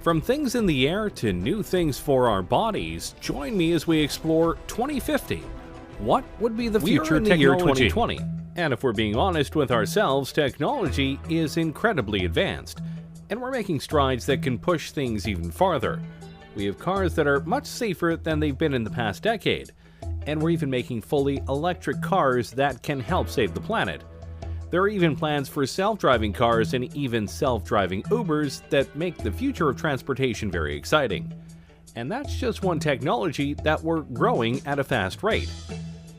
From things in the air to new things for our bodies, join me as we explore 2050. What would be the future in the year technology? 2020. And if we're being honest with ourselves, technology is incredibly advanced, and we're making strides that can push things even farther. We have cars that are much safer than they've been in the past decade, and we're even making fully electric cars that can help save the planet. There are even plans for self-driving cars and even self-driving Ubers that make the future of transportation very exciting. And that's just one technology that we're growing at a fast rate.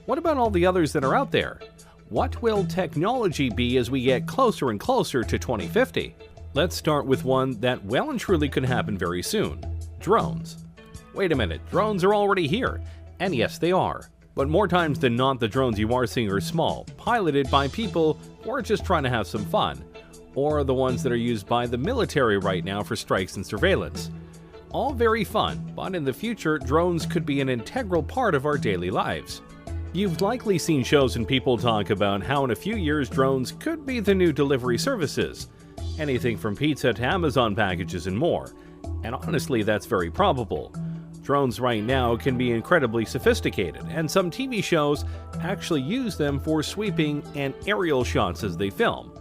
What about all the others that are out there? What will technology be as we get closer and closer to 2050? Let's start with one that well and truly could happen very soon: drones. Wait a minute, drones are already here. And yes, they are. But more times than not, the drones you are seeing are small, piloted by people who are just trying to have some fun, or the ones that are used by the military right now for strikes and surveillance. All very fun, but in the future, drones could be an integral part of our daily lives. You've likely seen shows and people talk about how in a few years drones could be the new delivery services. Anything from pizza to Amazon packages and more. And honestly, that's very probable. Drones right now can be incredibly sophisticated, and some TV shows actually use them for sweeping and aerial shots as they film.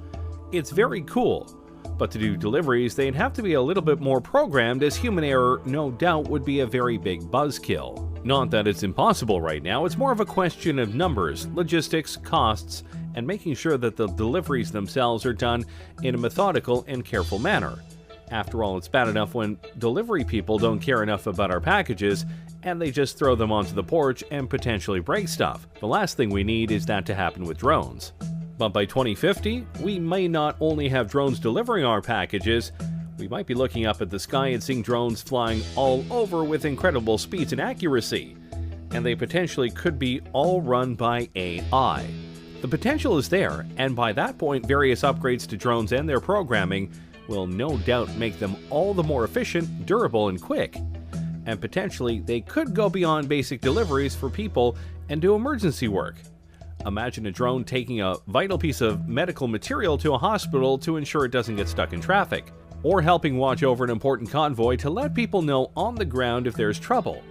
It's very cool, but to do deliveries, they'd have to be a little bit more programmed, as human error no doubt would be a very big buzzkill. Not that it's impossible right now, it's more of a question of numbers, logistics, costs, and making sure that the deliveries themselves are done in a methodical and careful manner. After all, it's bad enough when delivery people don't care enough about our packages and they just throw them onto the porch and potentially break stuff. The last thing we need is that to happen with drones. But by 2050, we may not only have drones delivering our packages, we might be looking up at the sky and seeing drones flying all over with incredible speeds and accuracy. And they potentially could be all run by AI. The potential is there, and by that point, various upgrades to drones and their programming will no doubt make them all the more efficient, durable, and quick. And potentially, they could go beyond basic deliveries for people and do emergency work. Imagine a drone taking a vital piece of medical material to a hospital to ensure it doesn't get stuck in traffic, or helping watch over an important convoy to let people know on the ground if there's trouble.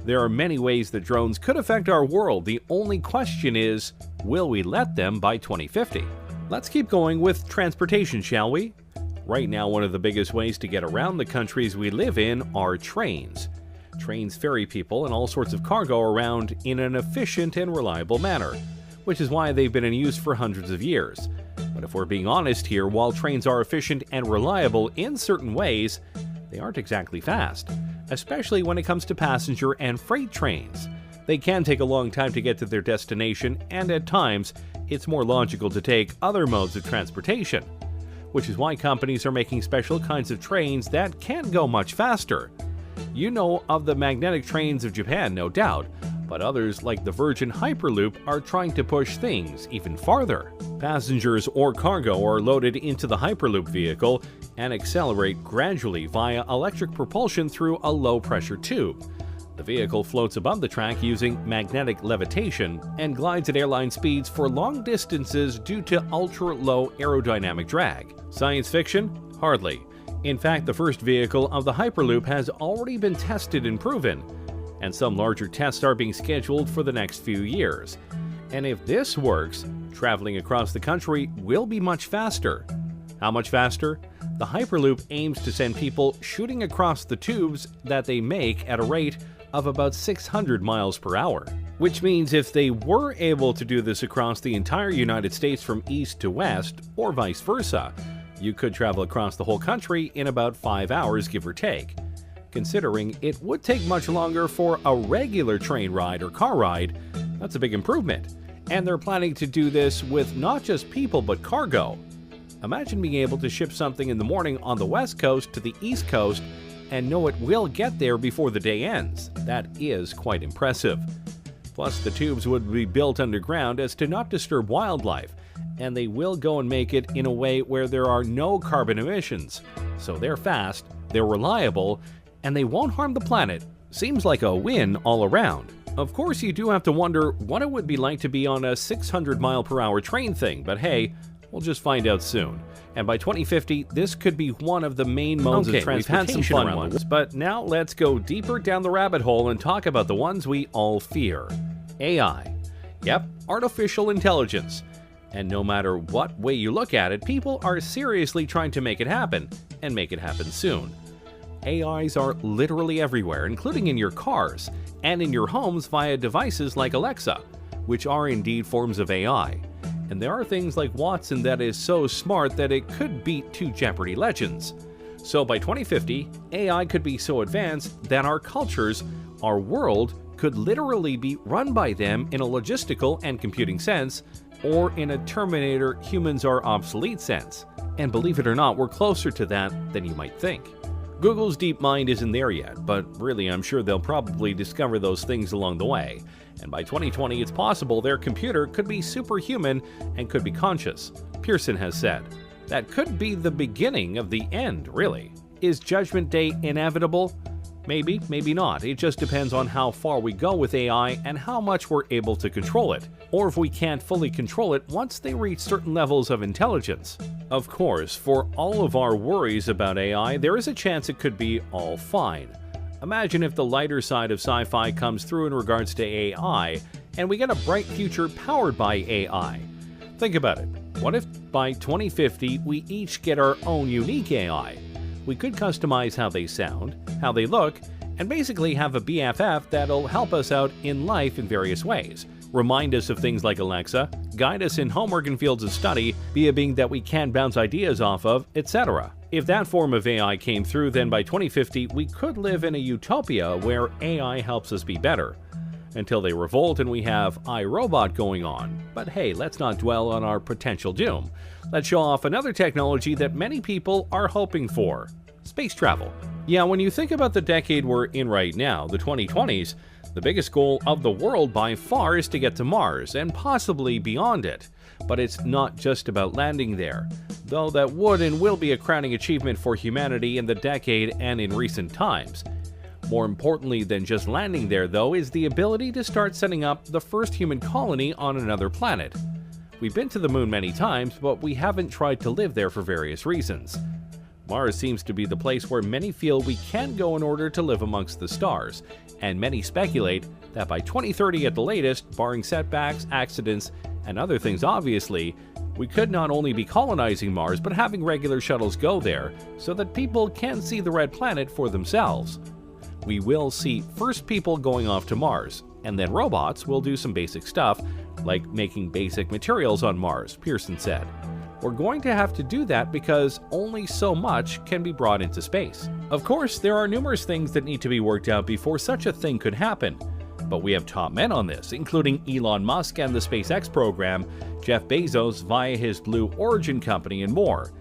There are many ways that drones could affect our world. The only question is, will we let them by 2050? Let's keep going with transportation, shall we? Right now, one of the biggest ways to get around the countries we live in are trains. Trains ferry people and all sorts of cargo around in an efficient and reliable manner, which is why they've been in use for hundreds of years. But if we're being honest here, while trains are efficient and reliable in certain ways, they aren't exactly fast, especially when it comes to passenger and freight trains. They can take a long time to get to their destination, and at times, it's more logical to take other modes of transportation, which is why companies are making special kinds of trains that can go much faster. You know of the magnetic trains of Japan, no doubt, but others like the Virgin Hyperloop are trying to push things even farther. Passengers or cargo are loaded into the Hyperloop vehicle and accelerate gradually via electric propulsion through a low-pressure tube. The vehicle floats above the track using magnetic levitation and glides at airline speeds for long distances due to ultra-low aerodynamic drag. Science fiction? Hardly. In fact, the first vehicle of the Hyperloop has already been tested and proven, and some larger tests are being scheduled for the next few years. And if this works, traveling across the country will be much faster. How much faster? The Hyperloop aims to send people shooting across the tubes that they make at a rate of about 600 miles per hour. Which means if they were able to do this across the entire United States from east to west, or vice versa, you could travel across the whole country in about 5 hours, give or take. Considering it would take much longer for a regular train ride or car ride, that's a big improvement. And they're planning to do this with not just people but cargo. Imagine being able to ship something in the morning on the west coast to the east coast and know it will get there before the day ends. That is quite impressive. Plus, the tubes would be built underground as to not disturb wildlife, and they will go and make it in a way where there are no carbon emissions. So they're fast, they're reliable, and they won't harm the planet. Seems like a win all around. Of course, you do have to wonder what it would be like to be on a 600 mile per hour train thing, but hey, We'll just find out soon. And by 2050, this could be one of the main modes of transportation. We've had some fun ones, but now let's go deeper down the rabbit hole and talk about the ones we all fear. AI. Yep, artificial intelligence. And no matter what way you look at it, people are seriously trying to make it happen, and make it happen soon. AIs are literally everywhere, including in your cars, and in your homes via devices like Alexa, which are indeed forms of AI. And there are things like Watson that is so smart that it could beat two Jeopardy legends. So by 2050, AI could be so advanced that our cultures, our world, could literally be run by them in a logistical and computing sense, or in a Terminator humans are obsolete sense. And believe it or not, we're closer to that than you might think. Google's DeepMind isn't there yet, but really I'm sure they'll probably discover those things along the way. And by 2020, it's possible their computer could be superhuman and could be conscious. Pearson has said. That could be the beginning of the end, really. Is Judgment Day inevitable? Maybe, maybe not. It just depends on how far we go with AI and how much we're able to control it, or if we can't fully control it once they reach certain levels of intelligence. Of course, for all of our worries about AI, there is a chance it could be all fine. Imagine if the lighter side of sci-fi comes through in regards to AI, and we get a bright future powered by AI. Think about it. What if by 2050 we each get our own unique AI? We could customize how they sound, how they look, and basically have a BFF that'll help us out in life in various ways. Remind us of things like Alexa, guide us in homework and fields of study, be a being that we can bounce ideas off of, etc. If that form of AI came through, then by 2050 we could live in a utopia where AI helps us be better. Until they revolt and we have iRobot going on. But hey, let's not dwell on our potential doom. Let's show off another technology that many people are hoping for. Space travel. Yeah, when you think about the decade we're in right now, the 2020s, the biggest goal of the world by far is to get to Mars, and possibly beyond it. But it's not just about landing there, though that would and will be a crowning achievement for humanity in the decade and in recent times. More importantly than just landing there, though, is the ability to start setting up the first human colony on another planet. We've been to the moon many times, but we haven't tried to live there for various reasons. Mars seems to be the place where many feel we can go in order to live amongst the stars, and many speculate that by 2030 at the latest, barring setbacks, accidents, and other things obviously, we could not only be colonizing Mars but having regular shuttles go there so that people can see the red planet for themselves. We will see first people going off to Mars, and then robots will do some basic stuff, like making basic materials on Mars, Pearson said. We're going to have to do that because only so much can be brought into space. Of course, there are numerous things that need to be worked out before such a thing could happen. But we have top men on this, including Elon Musk and the SpaceX program, Jeff Bezos via his Blue Origin company, and more.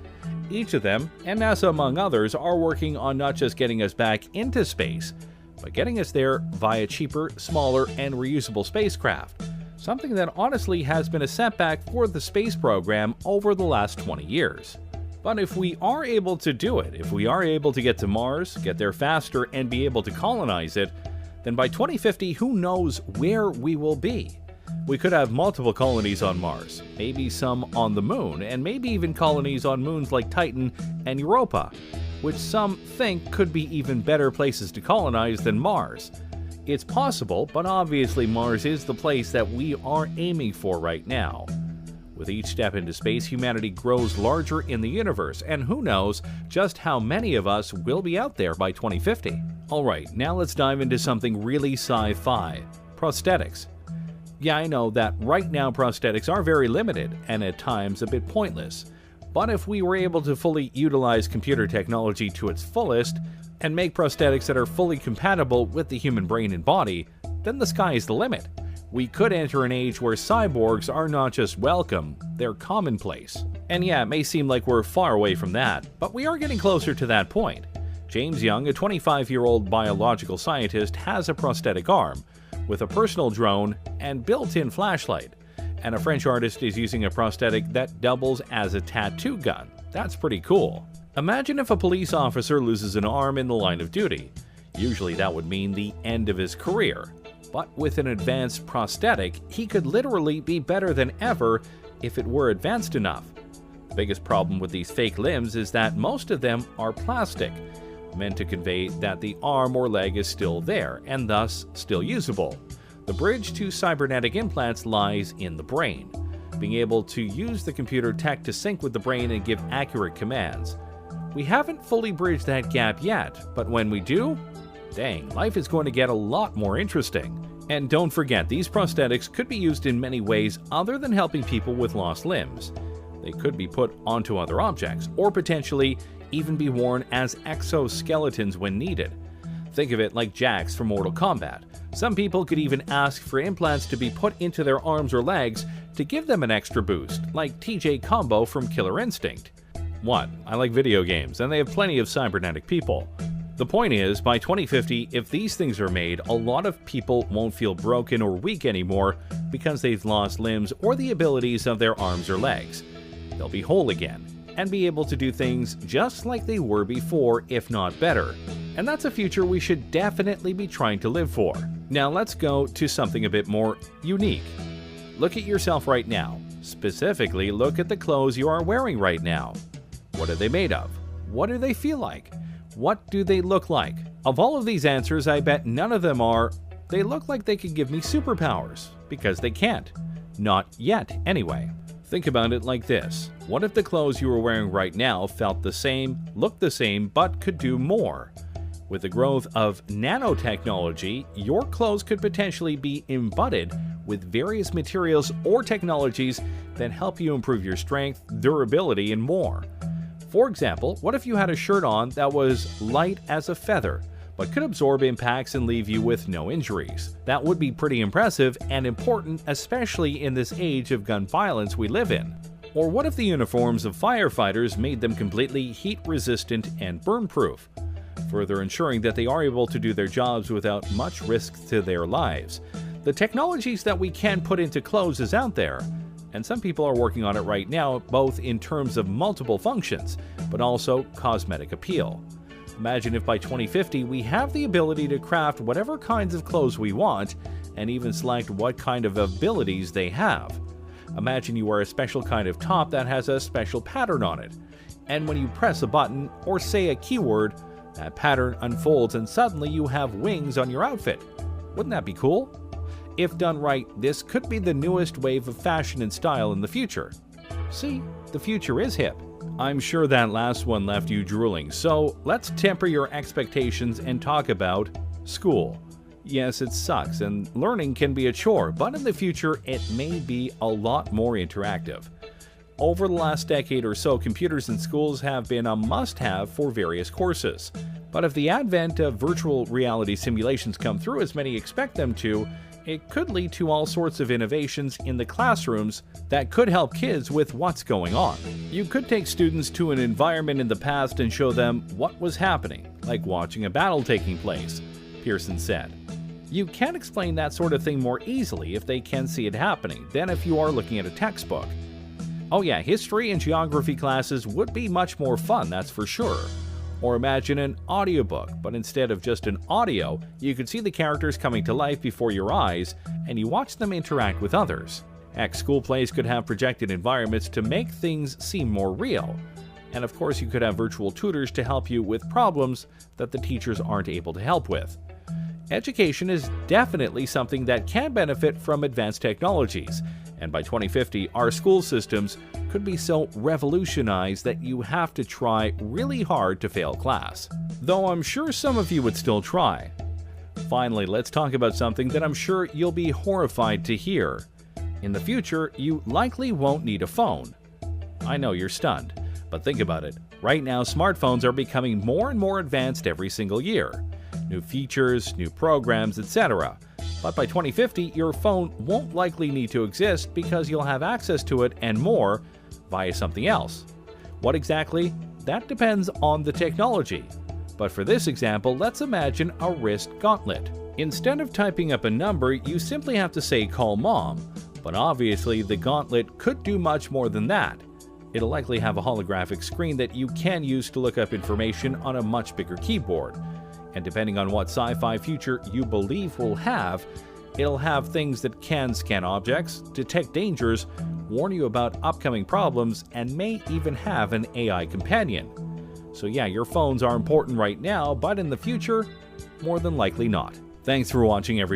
Each of them, and NASA among others, are working on not just getting us back into space, but getting us there via cheaper, smaller, and reusable spacecraft. Something that honestly has been a setback for the space program over the last 20 years. But if we are able to do it, if we are able to get to Mars, get there faster, and be able to colonize it, then by 2050, who knows where we will be? We could have multiple colonies on Mars, maybe some on the moon, and maybe even colonies on moons like Titan and Europa, which some think could be even better places to colonize than Mars. It's possible, but obviously Mars is the place that we are aiming for right now. With each step into space, humanity grows larger in the universe, and who knows just how many of us will be out there by 2050. Alright, now let's dive into something really sci-fi. Prosthetics. Yeah, I know that right now prosthetics are very limited, and at times a bit pointless. But if we were able to fully utilize computer technology to its fullest, and make prosthetics that are fully compatible with the human brain and body, then the sky is the limit. We could enter an age where cyborgs are not just welcome, they're commonplace. And yeah, it may seem like we're far away from that, but we are getting closer to that point. James Young, a 25-year-old biological scientist, has a prosthetic arm, with a personal drone and built-in flashlight. And a French artist is using a prosthetic that doubles as a tattoo gun. That's pretty cool. Imagine if a police officer loses an arm in the line of duty. Usually that would mean the end of his career. But with an advanced prosthetic, he could literally be better than ever if it were advanced enough. Biggest problem with these fake limbs is that most of them are plastic, meant to convey that the arm or leg is still there and thus still usable. The bridge to cybernetic implants lies in the brain, being able to use the computer tech to sync with the brain and give accurate commands. We haven't fully bridged that gap yet, but when we do, dang, life is going to get a lot more interesting. And don't forget, these prosthetics could be used in many ways other than helping people with lost limbs. They could be put onto other objects, or potentially even be worn as exoskeletons when needed. Think of it like Jax from Mortal Kombat. Some people could even ask for implants to be put into their arms or legs to give them an extra boost, like TJ Combo from Killer Instinct. 1. I like video games, and they have plenty of cybernetic people. The point is, by 2050, if these things are made, a lot of people won't feel broken or weak anymore because they've lost limbs or the abilities of their arms or legs. They'll be whole again and be able to do things just like they were before, if not better. And that's a future we should definitely be trying to live for. Now let's go to something a bit more unique. Look at yourself right now. Specifically, look at the clothes you are wearing right now. What are they made of? What do they feel like? What do they look like? Of all of these answers, I bet none of them are, they look like they could give me superpowers, because they can't. Not yet, anyway. Think about it like this. What if the clothes you are wearing right now felt the same, looked the same, but could do more? With the growth of nanotechnology, your clothes could potentially be embodied with various materials or technologies that help you improve your strength, durability, and more. For example, what if you had a shirt on that was light as a feather, but could absorb impacts and leave you with no injuries? That would be pretty impressive and important, especially in this age of gun violence we live in. Or what if the uniforms of firefighters made them completely heat-resistant and burn-proof, further ensuring that they are able to do their jobs without much risk to their lives? The technologies that we can put into clothes is out there, and some people are working on it right now, both in terms of multiple functions, but also cosmetic appeal. Imagine if by 2050 we have the ability to craft whatever kinds of clothes we want, and even select what kind of abilities they have. Imagine you wear a special kind of top that has a special pattern on it, and when you press a button or say a keyword, that pattern unfolds and suddenly you have wings on your outfit. Wouldn't that be cool? If done right, this could be the newest wave of fashion and style in the future. See, the future is hip. I'm sure that last one left you drooling, so let's temper your expectations and talk about school. Yes, it sucks, and learning can be a chore, but in the future, it may be a lot more interactive. Over the last decade or so, computers in schools have been a must-have for various courses. But if the advent of virtual reality simulations come through as many expect them to, it could lead to all sorts of innovations in the classrooms that could help kids with what's going on. You could take students to an environment in the past and show them what was happening, like watching a battle taking place, Pearson said. You can explain that sort of thing more easily if they can see it happening than if you are looking at a textbook. Oh yeah, history and geography classes would be much more fun, that's for sure. Or imagine an audiobook, but instead of just an audio, you could see the characters coming to life before your eyes, and you watch them interact with others. Heck, school plays could have projected environments to make things seem more real. And of course, you could have virtual tutors to help you with problems that the teachers aren't able to help with. Education is definitely something that can benefit from advanced technologies, and by 2050, our school systems could be so revolutionized that you have to try really hard to fail class. Though I'm sure some of you would still try. Finally, let's talk about something that I'm sure you'll be horrified to hear. In the future, you likely won't need a phone. I know you're stunned, but think about it. Right now, smartphones are becoming more and more advanced every single year. New features, new programs, etc. But by 2050, your phone won't likely need to exist because you'll have access to it and more via something else. What exactly? That depends on the technology. But for this example, let's imagine a wrist gauntlet. Instead of typing up a number, you simply have to say "call mom." But obviously, the gauntlet could do much more than that. It'll likely have a holographic screen that you can use to look up information on a much bigger keyboard. And depending on what sci-fi future you believe will have, it'll have things that can scan objects, detect dangers, warn you about upcoming problems, and may even have an AI companion. So yeah, your phones are important right now, but in the future, more than likely not. Thanks for watching, everyone.